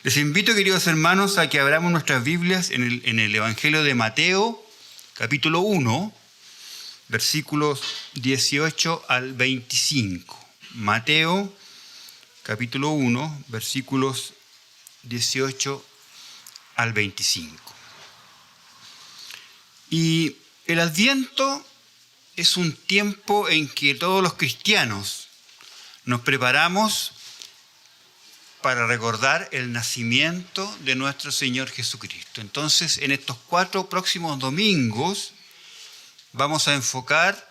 Les invito, queridos hermanos, a que abramos nuestras Biblias en el Evangelio de Mateo, capítulo 1, versículos 18 al 25. Mateo, capítulo 1, versículos 18 al 25. Y el Adviento es un tiempo en que todos los cristianos nos preparamos para recordar el nacimiento de nuestro Señor Jesucristo. Entonces, en estos 4 próximos domingos vamos a enfocar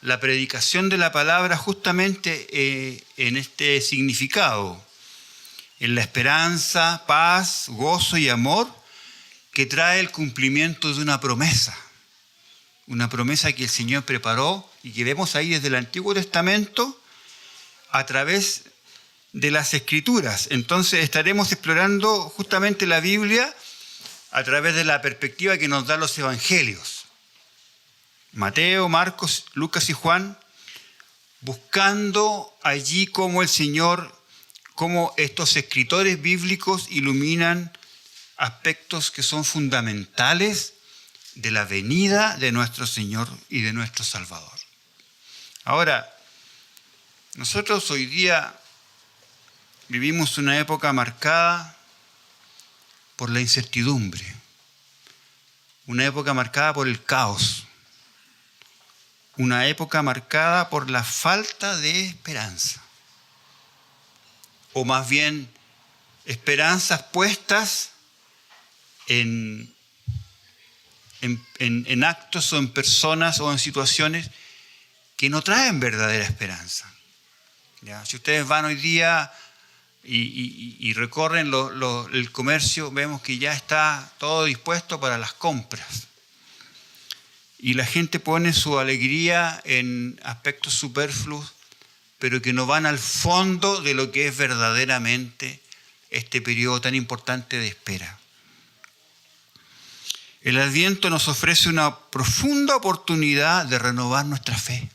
la predicación de la palabra justamente en este significado, en la esperanza, paz, gozo y amor que trae el cumplimiento de una promesa que el Señor preparó y que vemos ahí desde el Antiguo Testamento a través de las Escrituras. Entonces estaremos explorando justamente la Biblia a través de la perspectiva que nos dan los Evangelios. Mateo, Marcos, Lucas y Juan, buscando allí cómo el Señor, cómo estos escritores bíblicos iluminan aspectos que son fundamentales de la venida de nuestro Señor y de nuestro Salvador. Ahora, nosotros hoy día vivimos una época marcada por la incertidumbre, una época marcada por el caos, una época marcada por la falta de esperanza, o más bien esperanzas puestas en actos o en personas o en situaciones que no traen verdadera esperanza. ¿Ya? Si ustedes van hoy día y recorren el comercio, vemos que ya está todo dispuesto para las compras. Y la gente pone su alegría en aspectos superfluos, pero que no van al fondo de lo que es verdaderamente este periodo tan importante de espera. El Adviento nos ofrece una profunda oportunidad de renovar nuestra fe,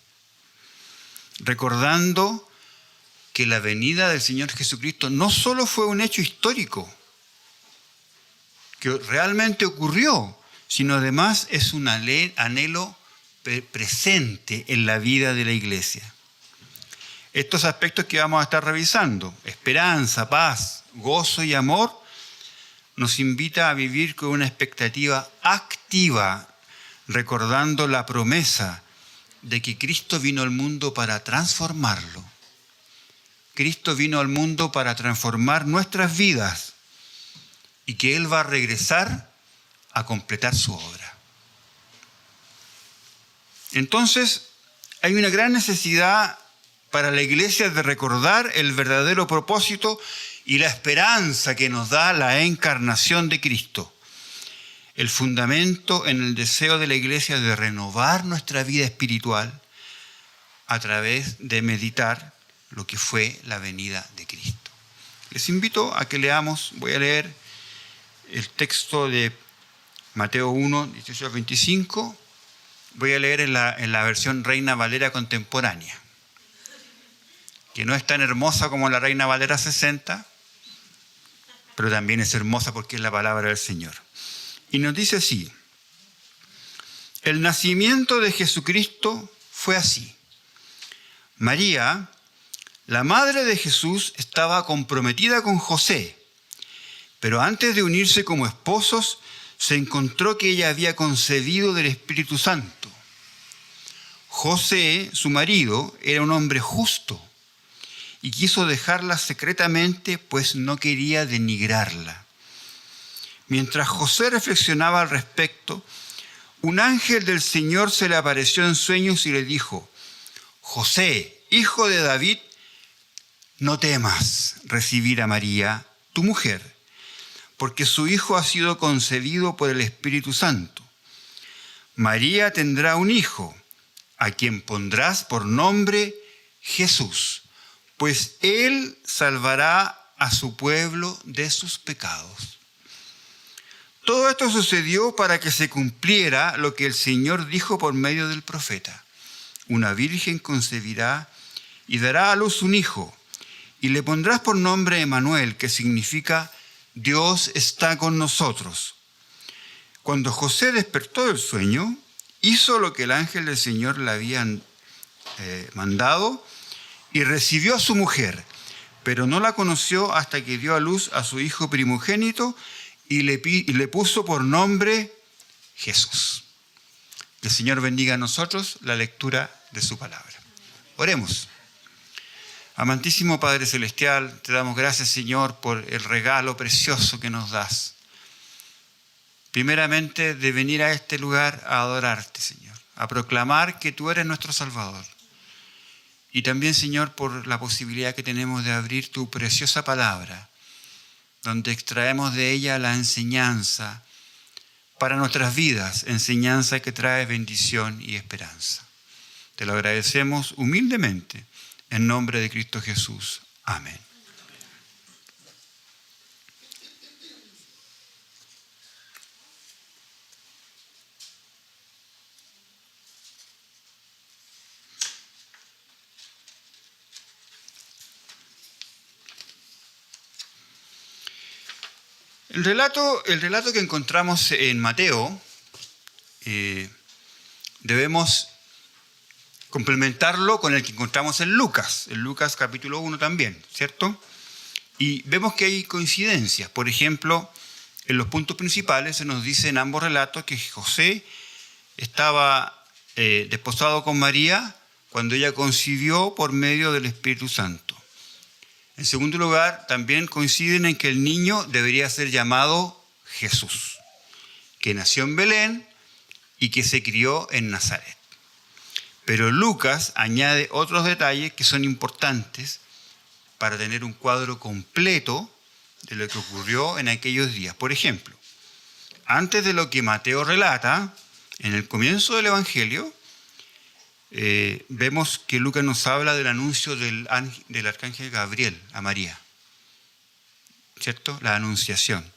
recordando que la venida del Señor Jesucristo no solo fue un hecho histórico, que realmente ocurrió, sino además es un anhelo presente en la vida de la Iglesia. Estos aspectos que vamos a estar revisando, esperanza, paz, gozo y amor, nos invita a vivir con una expectativa activa, recordando la promesa de que Cristo vino al mundo para transformarlo. Cristo vino al mundo para transformar nuestras vidas y que Él va a regresar a completar su obra. Entonces, hay una gran necesidad para la Iglesia de recordar el verdadero propósito y la esperanza que nos da la encarnación de Cristo. El fundamento en el deseo de la Iglesia de renovar nuestra vida espiritual a través de meditar lo que fue la venida de Cristo. Les invito a que leamos, voy a leer el texto de Mateo 1, 18 al 25, voy a leer en la versión Reina Valera contemporánea, que no es tan hermosa como la Reina Valera 60, pero también es hermosa porque es la palabra del Señor. Y nos dice así: el nacimiento de Jesucristo fue así. María, la madre de Jesús, estaba comprometida con José, pero antes de unirse como esposos, se encontró que ella había concebido del Espíritu Santo. José, su marido, era un hombre justo y quiso dejarla secretamente, pues no quería denigrarla. Mientras José reflexionaba al respecto, un ángel del Señor se le apareció en sueños y le dijo: José, hijo de David, no temas recibir a María, tu mujer, porque su hijo ha sido concebido por el Espíritu Santo. María tendrá un hijo, a quien pondrás por nombre Jesús, pues él salvará a su pueblo de sus pecados. Todo esto sucedió para que se cumpliera lo que el Señor dijo por medio del profeta: una virgen concebirá y dará a luz un hijo, y le pondrás por nombre Emmanuel, que significa Dios está con nosotros. Cuando José despertó del sueño, hizo lo que el ángel del Señor le había mandado y recibió a su mujer, pero no la conoció hasta que dio a luz a su hijo primogénito y le puso por nombre Jesús. Que el Señor bendiga a nosotros la lectura de su palabra. Oremos. Amantísimo Padre Celestial, te damos gracias, Señor, por el regalo precioso que nos das. Primeramente, de venir a este lugar a adorarte, Señor, a proclamar que tú eres nuestro Salvador. Y también, Señor, por la posibilidad que tenemos de abrir tu preciosa palabra, donde extraemos de ella la enseñanza para nuestras vidas, enseñanza que trae bendición y esperanza. Te lo agradecemos humildemente, en nombre de Cristo Jesús. Amén. El relato que encontramos en Mateo, debemos complementarlo con el que encontramos en Lucas capítulo 1 también, ¿cierto? Y vemos que hay coincidencias. Por ejemplo, en los puntos principales se nos dice en ambos relatos que José estaba desposado con María cuando ella concibió por medio del Espíritu Santo. En segundo lugar, también coinciden en que el niño debería ser llamado Jesús, que nació en Belén y que se crió en Nazaret. Pero Lucas añade otros detalles que son importantes para tener un cuadro completo de lo que ocurrió en aquellos días. Por ejemplo, antes de lo que Mateo relata, en el comienzo del Evangelio, vemos que Lucas nos habla del anuncio del arcángel Gabriel a María, ¿cierto? La anunciación.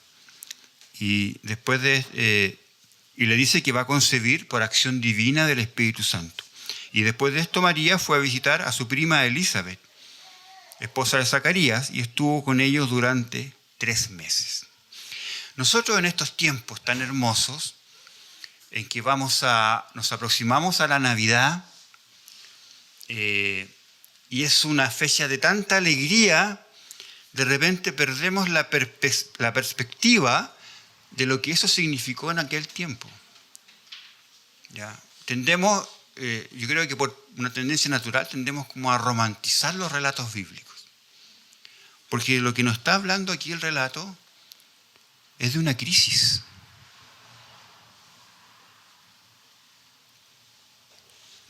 Y después y le dice que va a concebir por acción divina del Espíritu Santo. Y después de esto María fue a visitar a su prima Elizabeth, esposa de Zacarías, y estuvo con ellos durante 3 meses. Nosotros en estos tiempos tan hermosos, en que nos aproximamos a la Navidad, y es una fecha de tanta alegría, de repente perdemos la perspectiva de lo que eso significó en aquel tiempo. ¿Ya? Tendemos, yo creo que por una tendencia natural, tendemos como a romantizar los relatos bíblicos. Porque lo que nos está hablando aquí el relato es de una crisis.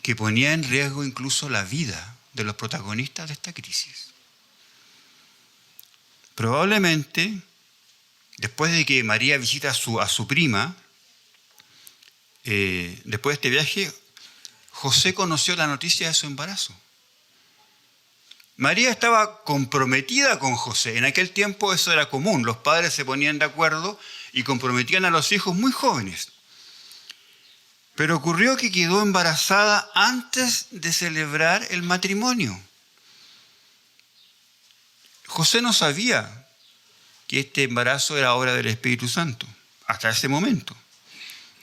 Que ponía en riesgo incluso la vida de los protagonistas de esta crisis. Probablemente, después de que María visita a su prima, después de este viaje, José conoció la noticia de su embarazo. María estaba comprometida con José. En aquel tiempo eso era común. Los padres se ponían de acuerdo y comprometían a los hijos muy jóvenes. Pero ocurrió que quedó embarazada antes de celebrar el matrimonio. José no sabía que este embarazo era obra del Espíritu Santo, hasta ese momento.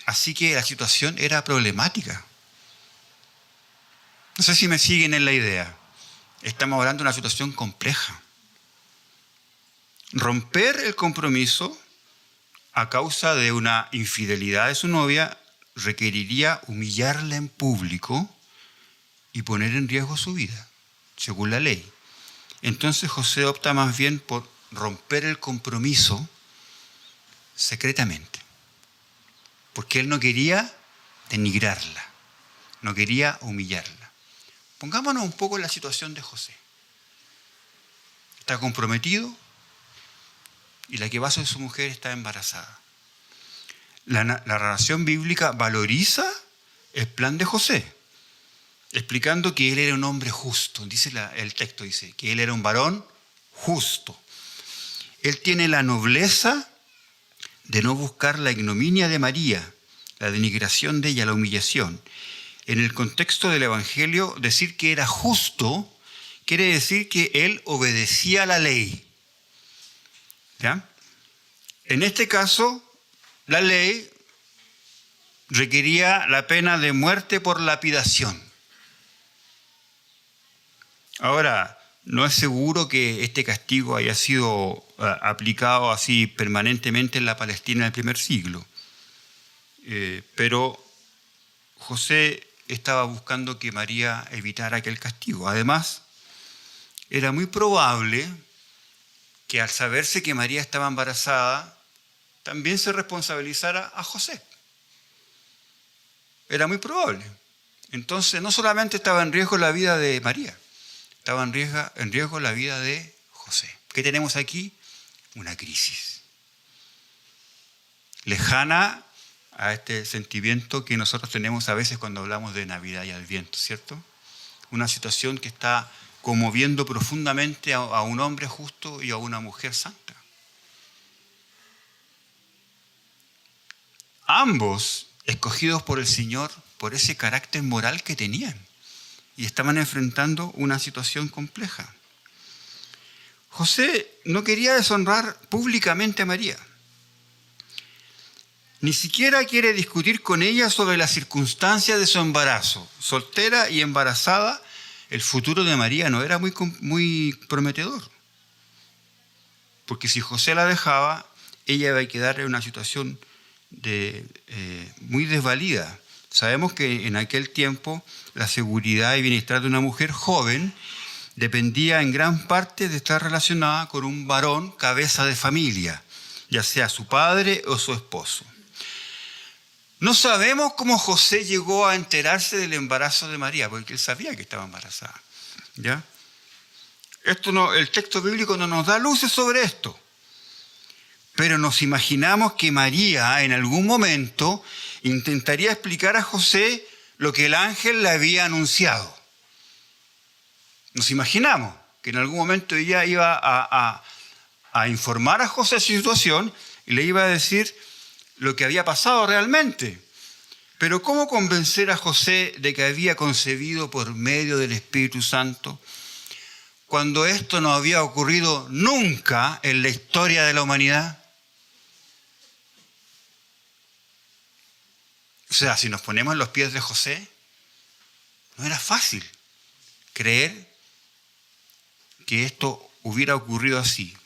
Así que la situación era problemática. No sé si me siguen en la idea. Estamos hablando de una situación compleja. Romper el compromiso a causa de una infidelidad de su novia requeriría humillarla en público y poner en riesgo su vida, según la ley. Entonces José opta más bien por romper el compromiso secretamente, porque él no quería denigrarla, no quería humillarla. Pongámonos un poco en la situación de José. Está comprometido y la que va a ser su mujer está embarazada. La narración bíblica valoriza el plan de José, explicando que él era un hombre justo. El texto dice que él era un varón justo. Él tiene la nobleza de no buscar la ignominia de María, la denigración de ella, la humillación. En el contexto del Evangelio, decir que era justo quiere decir que él obedecía la ley. ¿Ya? En este caso, la ley requería la pena de muerte por lapidación. Ahora, no es seguro que este castigo haya sido aplicado así permanentemente en la Palestina del primer siglo. Pero José estaba buscando que María evitara aquel castigo. Además, era muy probable que al saberse que María estaba embarazada, también se responsabilizara a José. Era muy probable. Entonces, no solamente estaba en riesgo la vida de María, estaba en riesgo la vida de José. ¿Qué tenemos aquí? Una crisis. Lejana a este sentimiento que nosotros tenemos a veces cuando hablamos de Navidad y Adviento, ¿cierto? Una situación que está conmoviendo profundamente a un hombre justo y a una mujer santa. Ambos escogidos por el Señor por ese carácter moral que tenían y estaban enfrentando una situación compleja. José no quería deshonrar públicamente a María. Ni siquiera quiere discutir con ella sobre las circunstancias de su embarazo. Soltera y embarazada, el futuro de María no era muy prometedor. Porque si José la dejaba, ella iba a quedar en una situación muy desvalida. Sabemos que en aquel tiempo la seguridad y bienestar de una mujer joven dependía en gran parte de estar relacionada con un varón cabeza de familia, ya sea su padre o su esposo. No sabemos cómo José llegó a enterarse del embarazo de María, porque él sabía que estaba embarazada. ¿Ya? El texto bíblico no nos da luces sobre esto. Pero nos imaginamos que María en algún momento intentaría explicar a José lo que el ángel le había anunciado. Nos imaginamos que en algún momento ella iba a informar a José de su situación y le iba a decir lo que había pasado realmente. Pero ¿cómo convencer a José de que había concebido por medio del Espíritu Santo cuando esto no había ocurrido nunca en la historia de la humanidad? O sea, si nos ponemos en los pies de José, no era fácil creer que esto hubiera ocurrido así.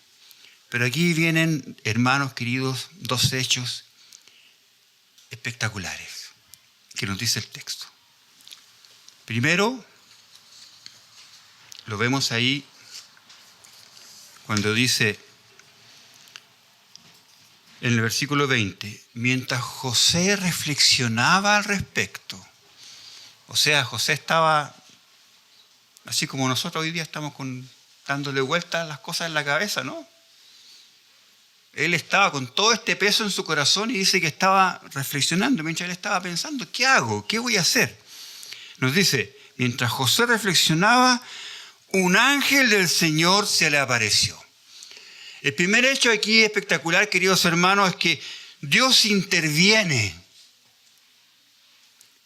Pero aquí vienen, hermanos queridos, dos hechos espectaculares que nos dice el texto. Primero, lo vemos ahí cuando dice en el versículo 20, mientras José reflexionaba al respecto. O sea, José estaba, así como nosotros hoy día estamos dándole vueltas a las cosas en la cabeza, ¿no? Él estaba con todo este peso en su corazón y dice que estaba reflexionando, mientras él estaba pensando, ¿qué hago? ¿Qué voy a hacer? Nos dice, mientras José reflexionaba, un ángel del Señor se le apareció. El primer hecho aquí espectacular, queridos hermanos, es que Dios interviene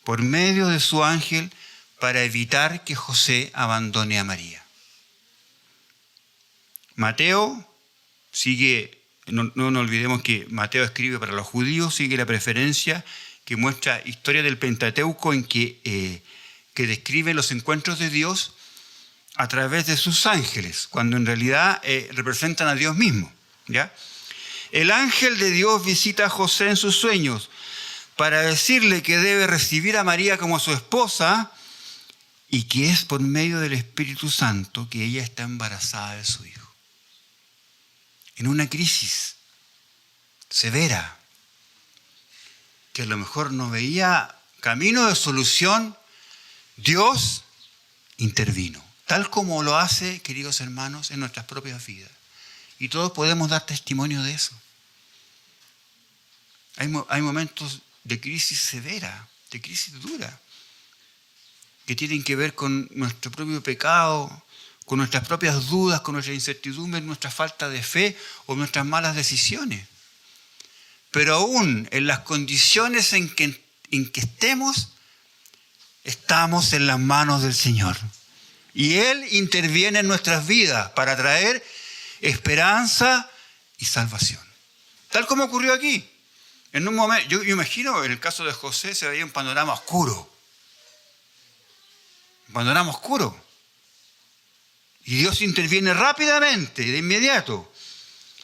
por medio de su ángel para evitar que José abandone a María. Mateo sigue, no nos olvidemos que Mateo escribe para los judíos, sigue la preferencia que muestra historia del Pentateuco en que describe los encuentros de Dios a través de sus ángeles, cuando en realidad representan a Dios mismo. ¿Ya? El ángel de Dios visita a José en sus sueños para decirle que debe recibir a María como su esposa y que es por medio del Espíritu Santo que ella está embarazada de su hijo. En una crisis severa, que a lo mejor no veía camino de solución, Dios intervino. Tal como lo hace, queridos hermanos, en nuestras propias vidas. Y todos podemos dar testimonio de eso. Hay momentos de crisis severa, de crisis dura, que tienen que ver con nuestro propio pecado, con nuestras propias dudas, con nuestra incertidumbre, nuestra falta de fe o nuestras malas decisiones. Pero aún en las condiciones en que estamos en las manos del Señor. Y Él interviene en nuestras vidas para traer esperanza y salvación. Tal como ocurrió aquí. En un momento, yo imagino, en el caso de José se veía un panorama oscuro. Un panorama oscuro. Y Dios interviene rápidamente, de inmediato.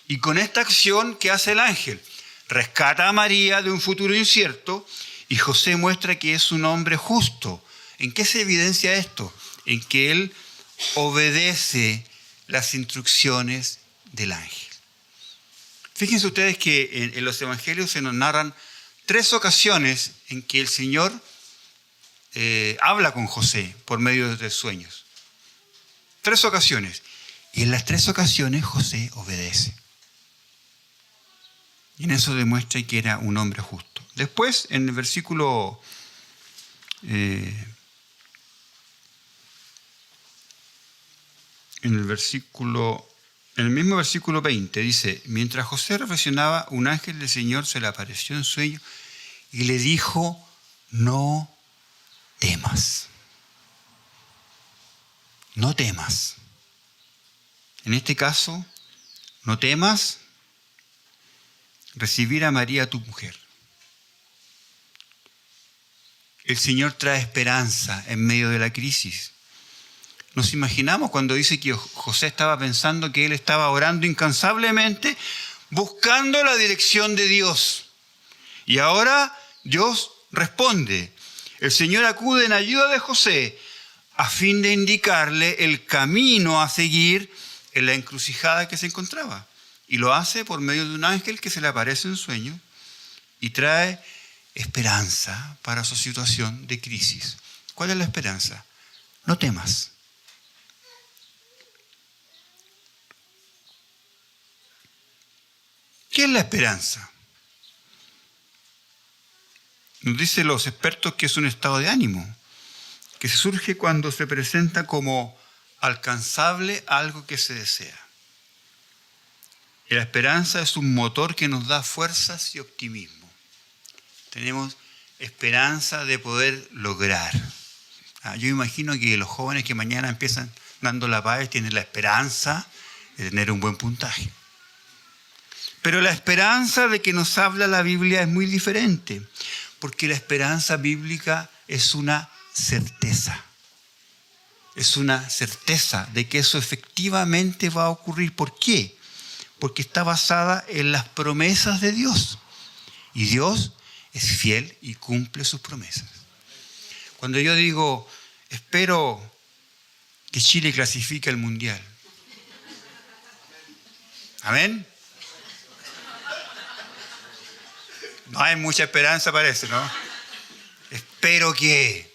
Y con esta acción, ¿qué hace el ángel? Rescata a María de un futuro incierto y José muestra que es un hombre justo. ¿En qué se evidencia esto? En que él obedece las instrucciones del ángel. Fíjense ustedes que en los evangelios se nos narran 3 ocasiones en que el Señor habla con José por medio de sueños. 3 ocasiones. Y en las 3 ocasiones José obedece. Y en eso demuestra que era un hombre justo. Después, en el versículo... en el mismo versículo 20 dice: mientras José reflexionaba, un ángel del Señor se le apareció en sueño y le dijo: no temas. No temas. En este caso, no temas recibir a María, tu mujer. El Señor trae esperanza en medio de la crisis. Nos imaginamos cuando dice que José estaba pensando que él estaba orando incansablemente, buscando la dirección de Dios. Y ahora Dios responde. El Señor acude en ayuda de José a fin de indicarle el camino a seguir en la encrucijada que se encontraba. Y lo hace por medio de un ángel que se le aparece en sueño y trae esperanza para su situación de crisis. ¿Cuál es la esperanza? No temas. ¿Qué es la esperanza? Nos dicen los expertos que es un estado de ánimo, que surge cuando se presenta como alcanzable algo que se desea. Y la esperanza es un motor que nos da fuerzas y optimismo. Tenemos esperanza de poder lograr. Yo imagino que los jóvenes que mañana empiezan dando la paz tienen la esperanza de tener un buen puntaje. Pero la esperanza de que nos habla la Biblia es muy diferente, porque la esperanza bíblica es una certeza. Es una certeza de que eso efectivamente va a ocurrir. ¿Por qué? Porque está basada en las promesas de Dios. Y Dios es fiel y cumple sus promesas. Cuando yo digo, espero que Chile clasifique al Mundial. ¿Amén? No hay mucha esperanza para eso, ¿no? Espero que...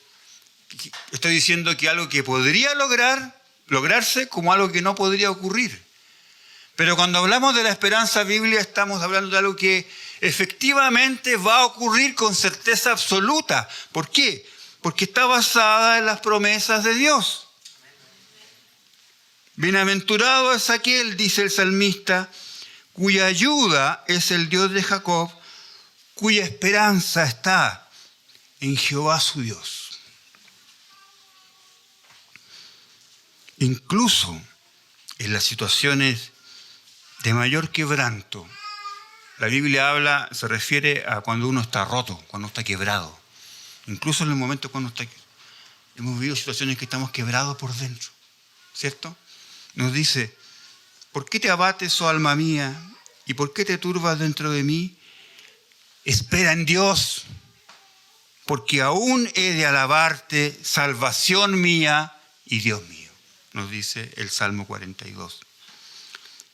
Estoy diciendo que algo que podría lograrse como algo que no podría ocurrir. Pero cuando hablamos de la esperanza bíblica estamos hablando de algo que efectivamente va a ocurrir con certeza absoluta. ¿Por qué? Porque está basada en las promesas de Dios. Bienaventurado es aquel, dice el salmista, cuya ayuda es el Dios de Jacob, cuya esperanza está en Jehová su Dios. Incluso en las situaciones de mayor quebranto, la Biblia se refiere a cuando uno está roto, cuando está quebrado. Incluso en el momento cuando hemos vivido situaciones que estamos quebrados por dentro, ¿cierto? Nos dice, ¿por qué te abates, oh alma mía? ¿Y por qué te turbas dentro de mí? Espera en Dios, porque aún he de alabarte, salvación mía y Dios mío, nos dice el Salmo 42.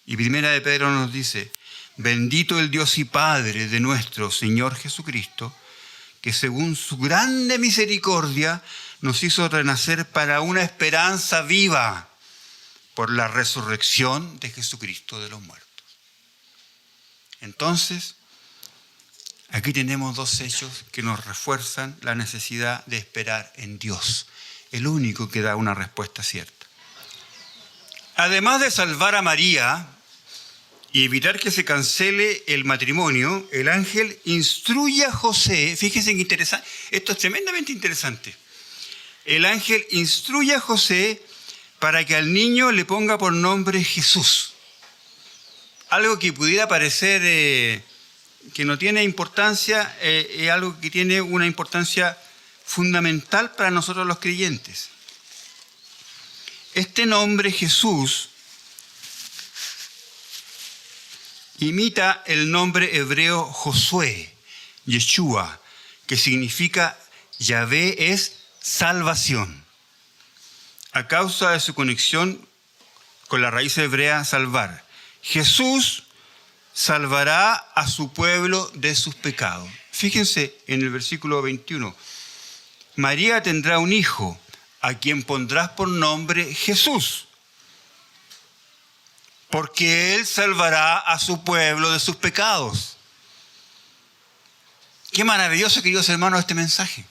Y Primera de Pedro nos dice, bendito el Dios y Padre de nuestro Señor Jesucristo, que según su grande misericordia nos hizo renacer para una esperanza viva por la resurrección de Jesucristo de los muertos. Entonces, aquí tenemos 2 hechos que nos refuerzan la necesidad de esperar en Dios, el único que da una respuesta cierta. Además de salvar a María y evitar que se cancele el matrimonio, el ángel instruye a José, fíjense qué interesante, esto es tremendamente interesante. El ángel instruye a José para que al niño le ponga por nombre Jesús. Algo que pudiera parecer que no tiene importancia, es algo que tiene una importancia fundamental para nosotros los creyentes. Este nombre Jesús imita el nombre hebreo Josué, Yeshua, que significa Yahvé es salvación, a causa de su conexión con la raíz hebrea salvar. Jesús salvará a su pueblo de sus pecados. Fíjense en el versículo 21. María tendrá un hijo, a quien pondrás por nombre Jesús, porque él salvará a su pueblo de sus pecados. Qué maravilloso, queridos hermanos, este mensaje.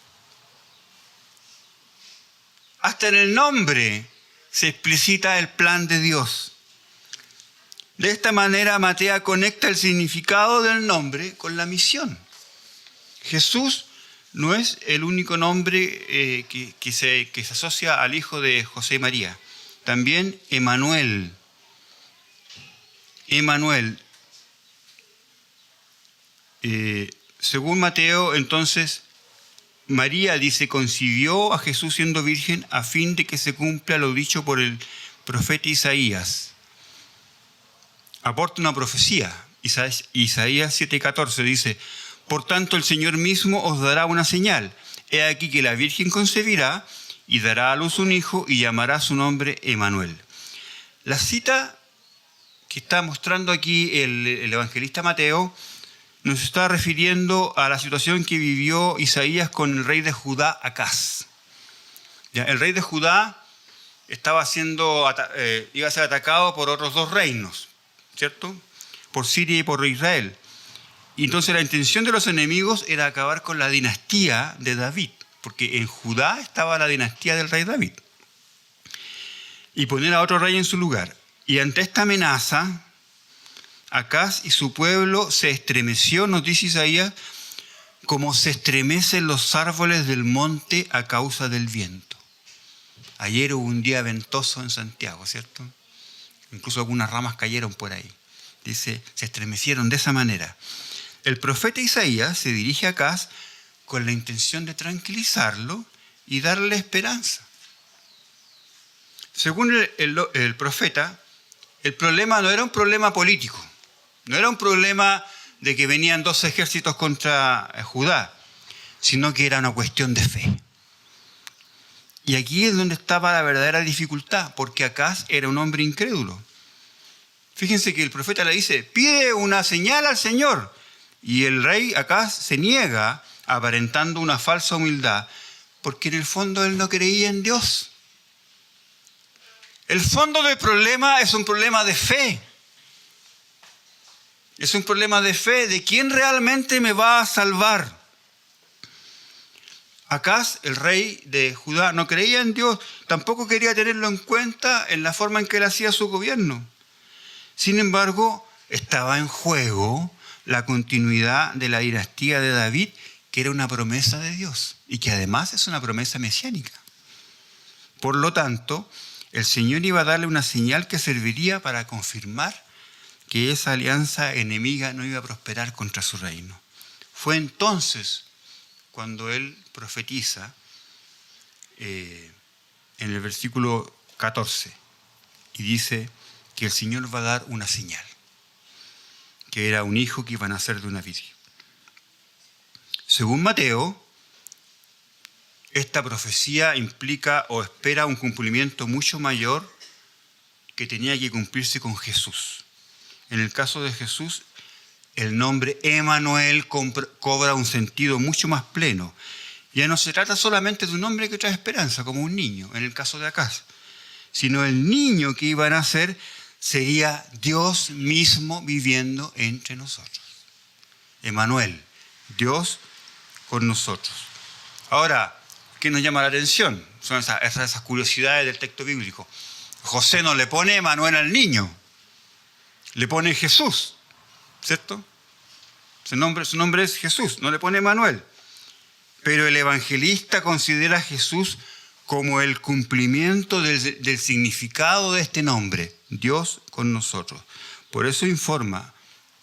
Hasta en el nombre se explicita el plan de Dios. De esta manera, Mateo conecta el significado del nombre con la misión. Jesús no es el único nombre que se asocia al hijo de José y María. También Emmanuel. Según Mateo, entonces, María, dice, concibió a Jesús siendo virgen a fin de que se cumpla lo dicho por el profeta Isaías. Aporta una profecía. Isaías 7:14 dice: por tanto el Señor mismo os dará una señal. He aquí que la Virgen concebirá y dará a luz un hijo y llamará su nombre Emmanuel. La cita que está mostrando aquí el evangelista Mateo nos está refiriendo a la situación que vivió Isaías con el rey de Judá, Acaz. ¿Ya? El rey de Judá iba a ser atacado por otros dos reinos, ¿cierto? Por Siria y por Israel. Y entonces la intención de los enemigos era acabar con la dinastía de David, porque en Judá estaba la dinastía del rey David, y poner a otro rey en su lugar. Y ante esta amenaza, Acaz y su pueblo se estremeció, nos dice Isaías, como se estremecen los árboles del monte a causa del viento. Ayer hubo un día ventoso en Santiago, ¿cierto? Incluso algunas ramas cayeron por ahí. Dice, se estremecieron de esa manera. El profeta Isaías se dirige a Acaz con la intención de tranquilizarlo y darle esperanza. Según el profeta, el problema no era un problema político, no era un problema de que venían dos ejércitos contra Judá, sino que era una cuestión de fe. Y aquí es donde estaba la verdadera dificultad, porque Acaz era un hombre incrédulo. Fíjense que el profeta le dice, pide una señal al Señor. Y el rey Acaz se niega, aparentando una falsa humildad, porque en el fondo él no creía en Dios. El fondo del problema es un problema de fe. Es un problema de fe, de quién realmente me va a salvar. Acaz, el rey de Judá, no creía en Dios, tampoco quería tenerlo en cuenta en la forma en que él hacía su gobierno. Sin embargo, estaba en juego la continuidad de la dinastía de David, que era una promesa de Dios y que además es una promesa mesiánica. Por lo tanto, el Señor iba a darle una señal que serviría para confirmar que esa alianza enemiga no iba a prosperar contra su reino. Fue entonces cuando él profetiza en el versículo 14 y dice que el Señor va a dar una señal, que era un hijo que iba a nacer de una virgen. Según Mateo, esta profecía implica o espera un cumplimiento mucho mayor que tenía que cumplirse con Jesús. En el caso de Jesús, el nombre Emmanuel cobra un sentido mucho más pleno. Ya no se trata solamente de un hombre que trae esperanza, como un niño, en el caso de Acaz, sino el niño que iba a nacer sería Dios mismo viviendo entre nosotros. Emmanuel, Dios con nosotros. Ahora, ¿qué nos llama la atención? Son esas curiosidades del texto bíblico. José no le pone Emmanuel al niño, le pone Jesús, ¿cierto? Su nombre es Jesús, no le pone Emmanuel. Pero el evangelista considera a Jesús como el cumplimiento del significado de este nombre, Dios con nosotros. Por eso informa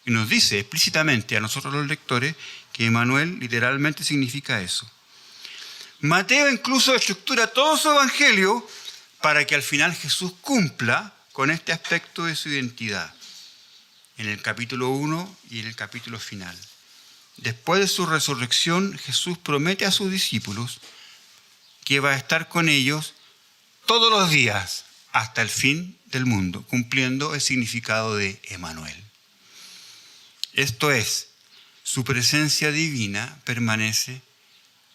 Y nos dice explícitamente a nosotros los lectores que Emmanuel literalmente significa eso. Mateo incluso estructura todo su evangelio para que al final Jesús cumpla con este aspecto de su identidad. En el capítulo 1 y en el capítulo final. Después de su resurrección, Jesús promete a sus discípulos que va a estar con ellos todos los días hasta el fin del mundo, cumpliendo el significado de Emmanuel. Esto es, su presencia divina permanece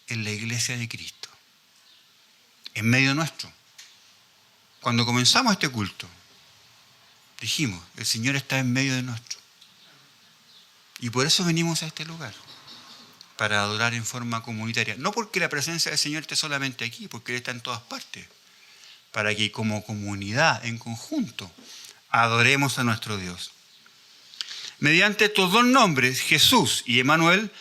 en la iglesia de Cristo, en medio nuestro. Cuando comenzamos este culto, dijimos, el Señor está en medio de nosotros. Y por eso venimos a este lugar, para adorar en forma comunitaria. No porque la presencia del Señor esté solamente aquí, porque Él está en todas partes. Para que como comunidad, en conjunto, adoremos a nuestro Dios. Mediante estos dos nombres, Jesús y Emmanuel,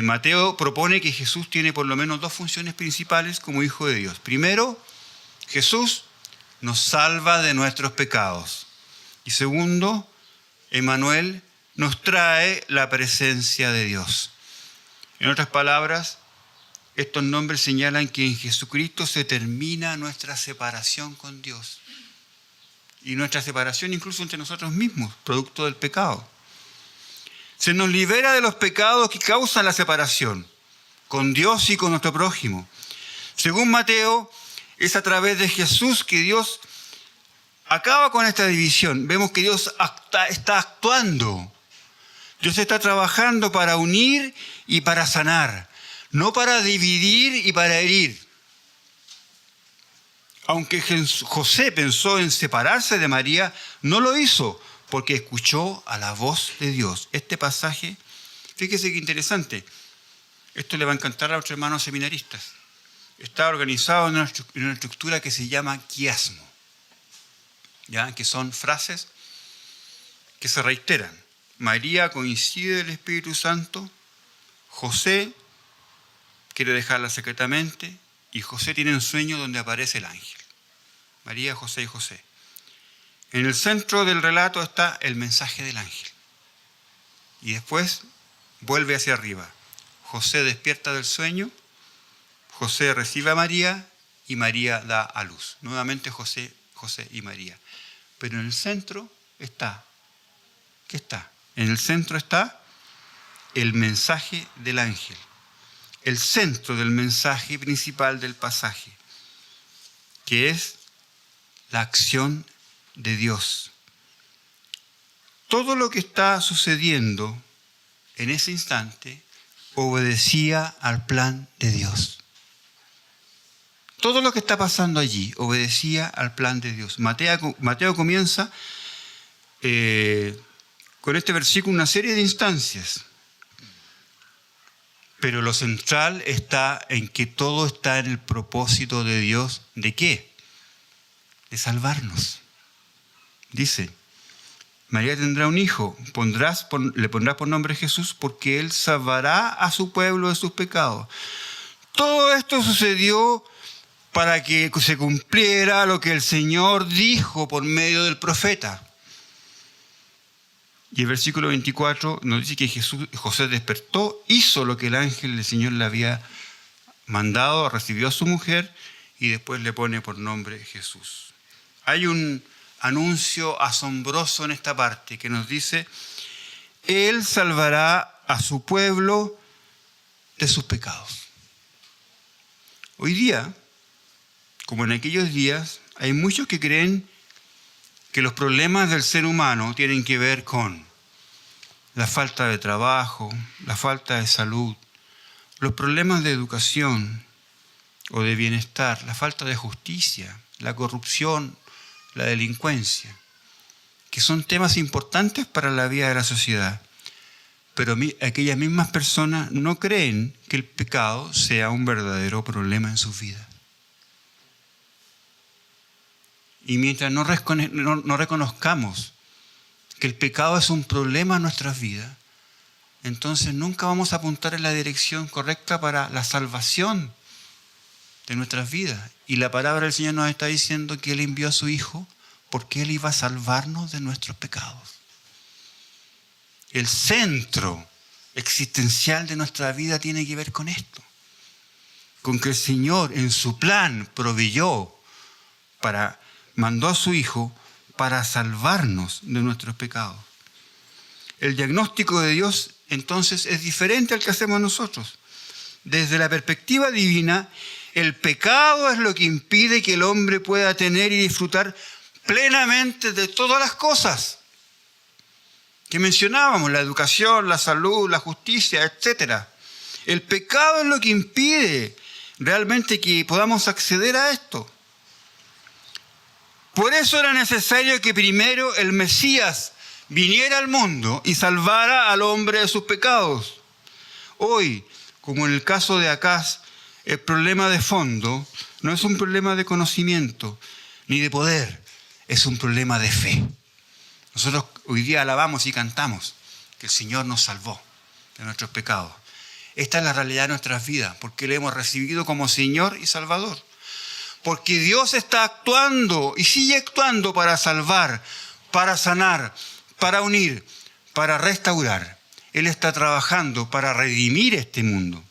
Mateo propone que Jesús tiene por lo menos dos funciones principales como Hijo de Dios. Primero, Jesús nos salva de nuestros pecados. Y segundo, Emmanuel nos trae la presencia de Dios. En otras palabras, estos nombres señalan que en Jesucristo se termina nuestra separación con Dios. Y nuestra separación incluso entre nosotros mismos, producto del pecado. Se nos libera de los pecados que causan la separación con Dios y con nuestro prójimo. Según Mateo, es a través de Jesús que Dios acaba con esta división. Vemos que Dios está actuando. Dios está trabajando para unir y para sanar, no para dividir y para herir. Aunque José pensó en separarse de María, no lo hizo porque escuchó a la voz de Dios. Este pasaje, fíjese qué interesante. Esto le va a encantar a los hermanos seminaristas. Está organizado en una estructura que se llama quiasmo, ¿ya? Que son frases que se reiteran. María coincide del Espíritu Santo, José quiere dejarla secretamente y José tiene un sueño donde aparece el ángel. María, José y José. En el centro del relato está el mensaje del ángel. Y después vuelve hacia arriba. José despierta del sueño, José recibe a María y María da a luz. Nuevamente José, José y María. Pero en el centro está, ¿qué está? En el centro está el mensaje del ángel. El centro del mensaje principal del pasaje, que es la acción de Dios. Todo lo que está sucediendo en ese instante obedecía al plan de Dios. Todo lo que está pasando allí obedecía al plan de Dios. Mateo comienza con este versículo una serie de instancias. Pero lo central está en que todo está en el propósito de Dios. ¿De qué? De salvarnos. Dice, María tendrá un hijo, le pondrás por nombre Jesús, porque él salvará a su pueblo de sus pecados. Todo esto sucedió para que se cumpliera lo que el Señor dijo por medio del profeta. Y el versículo 24 nos dice que José despertó, hizo lo que el ángel del Señor le había mandado, recibió a su mujer y después le pone por nombre Jesús. Hay un anuncio asombroso en esta parte que nos dice, Él salvará a su pueblo de sus pecados. Hoy día, como en aquellos días, hay muchos que creen que los problemas del ser humano tienen que ver con la falta de trabajo, la falta de salud, los problemas de educación o de bienestar, la falta de justicia, la corrupción, la delincuencia, que son temas importantes para la vida de la sociedad. Pero aquellas mismas personas no creen que el pecado sea un verdadero problema en sus vidas. Y mientras no reconozcamos que el pecado es un problema en nuestras vidas, entonces nunca vamos a apuntar en la dirección correcta para la salvación de nuestras vidas. Y la palabra del Señor nos está diciendo que Él envió a su Hijo porque Él iba a salvarnos de nuestros pecados. el centro existencial de nuestra vida tiene que ver con esto. Con que el Señor en su plan proveyó, mandó a su Hijo para salvarnos de nuestros pecados. El diagnóstico de Dios entonces es diferente al que hacemos nosotros. Desde la perspectiva divina, el pecado es lo que impide que el hombre pueda tener y disfrutar plenamente de todas las cosas que mencionábamos, la educación, la salud, la justicia, etc. El pecado es lo que impide realmente que podamos acceder a esto. Por eso era necesario que primero el Mesías viniera al mundo y salvara al hombre de sus pecados. Hoy, como en el caso de Acaz, el problema de fondo no es un problema de conocimiento ni de poder, es un problema de fe. Nosotros hoy día alabamos y cantamos que el Señor nos salvó de nuestros pecados. Esta es la realidad de nuestras vidas, porque le hemos recibido como Señor y Salvador. Porque Dios está actuando y sigue actuando para salvar, para sanar, para unir, para restaurar. Él está trabajando para redimir este mundo.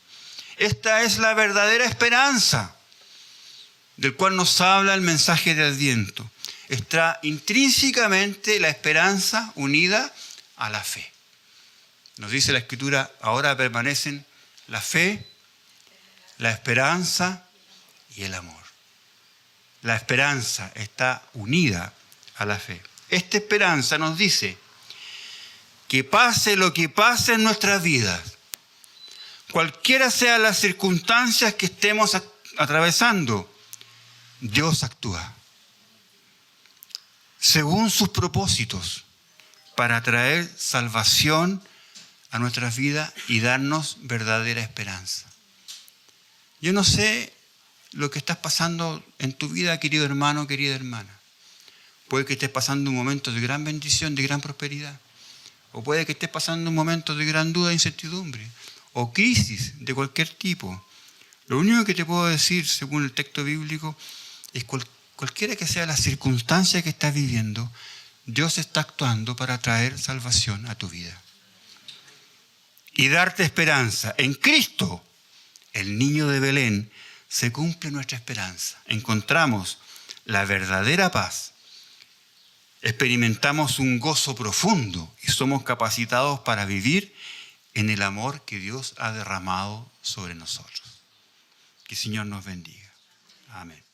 Esta es la verdadera esperanza del cual nos habla el mensaje de Adviento. Está intrínsecamente la esperanza unida a la fe. Nos dice la Escritura, ahora permanecen la fe, la esperanza y el amor. La esperanza está unida a la fe. Esta esperanza nos dice que pase lo que pase en nuestras vidas, cualquiera sean las circunstancias que estemos atravesando, Dios actúa según sus propósitos para traer salvación a nuestras vidas y darnos verdadera esperanza. Yo no sé lo que estás pasando en tu vida, querido hermano, querida hermana. Puede que estés pasando un momento de gran bendición, de gran prosperidad. O puede que estés pasando un momento de gran duda e incertidumbre. O crisis de cualquier tipo. Lo único que te puedo decir, según el texto bíblico, es cualquiera que sea la circunstancia que estás viviendo, Dios está actuando para traer salvación a tu vida. Y darte esperanza. En Cristo, el niño de Belén, se cumple nuestra esperanza. Encontramos la verdadera paz. Experimentamos un gozo profundo y somos capacitados para vivir en el amor que Dios ha derramado sobre nosotros. Que el Señor nos bendiga. Amén.